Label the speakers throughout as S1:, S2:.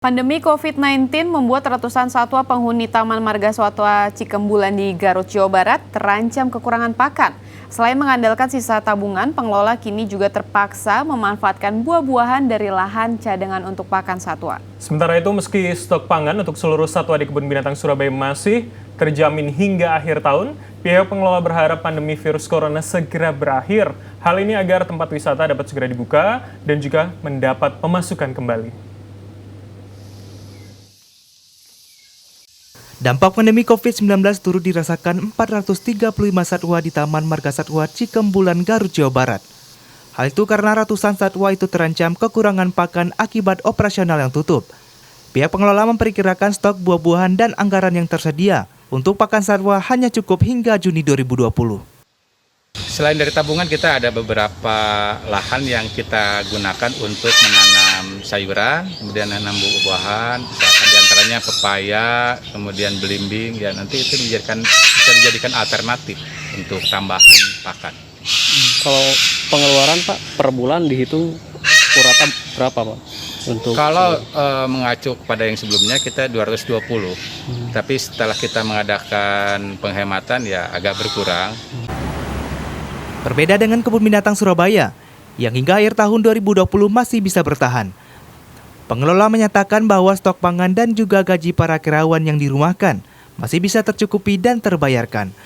S1: Pandemi COVID-19 membuat ratusan satwa penghuni Taman Marga Satwa Cikembulan di Garut, Jawa Barat terancam kekurangan pakan. Selain mengandalkan sisa tabungan, pengelola kini juga terpaksa memanfaatkan buah-buahan dari lahan cadangan untuk pakan satwa.
S2: Sementara itu, meski stok pangan untuk seluruh satwa di Kebun Binatang Surabaya masih terjamin hingga akhir tahun, pihak pengelola berharap pandemi virus corona segera berakhir. Hal ini agar tempat wisata dapat segera dibuka dan juga mendapat pemasukan kembali.
S3: Dampak pandemi COVID-19 turut dirasakan 435 satwa di Taman Marga Satwa Cikembulan, Garut, Jawa Barat. Hal itu karena ratusan satwa itu terancam kekurangan pakan akibat operasional yang tutup. Pihak pengelola memperkirakan stok buah-buahan dan anggaran yang tersedia untuk pakan satwa hanya cukup hingga Juni 2020.
S4: Selain dari tabungan, kita ada beberapa lahan yang kita gunakan untuk menanam sayuran, kemudian menanam buah-buahan, misalkan diantaranya pepaya, kemudian belimbing, ya nanti itu bisa dijadikan alternatif untuk tambahan pakan.
S5: Kalau pengeluaran Pak per bulan dihitung rata berapa Pak?
S4: Kalau mengacu kepada yang sebelumnya kita 220, tapi setelah kita mengadakan penghematan ya agak berkurang.
S3: Berbeda dengan Kebun Binatang Surabaya, yang hingga akhir tahun 2020 masih bisa bertahan. Pengelola menyatakan bahwa stok pangan dan juga gaji para karyawan yang dirumahkan masih bisa tercukupi dan terbayarkan.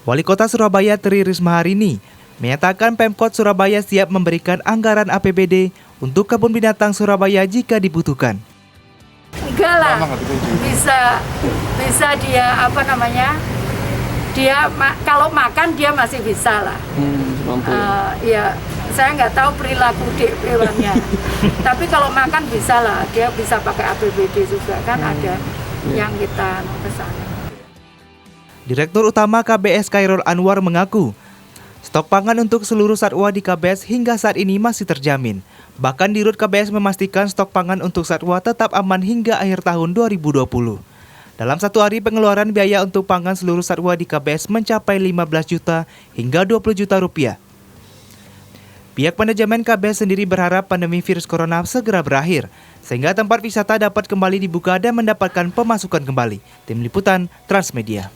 S3: Wali Kota Surabaya Tri Risma hari ini menyatakan Pemkot Surabaya siap memberikan anggaran APBD untuk Kebun Binatang Surabaya jika dibutuhkan.
S6: Enggak lah, bisa dia dia kalau makan dia masih bisa lah. Ya saya nggak tahu perilaku hewannya. Tapi kalau makan bisa lah, dia bisa pakai APBD juga kan ada yang kita pesan.
S3: Direktur Utama KBS Khairul Anwar mengaku, stok pangan untuk seluruh satwa di KBS hingga saat ini masih terjamin. Bahkan di Rut KBS memastikan stok pangan untuk satwa tetap aman hingga akhir tahun 2020. Dalam satu hari, pengeluaran biaya untuk pangan seluruh satwa di KBS mencapai 15 juta hingga 20 juta rupiah. Pihak manajemen KBS sendiri berharap pandemi virus corona segera berakhir, sehingga tempat wisata dapat kembali dibuka dan mendapatkan pemasukan kembali. Tim Liputan Transmedia.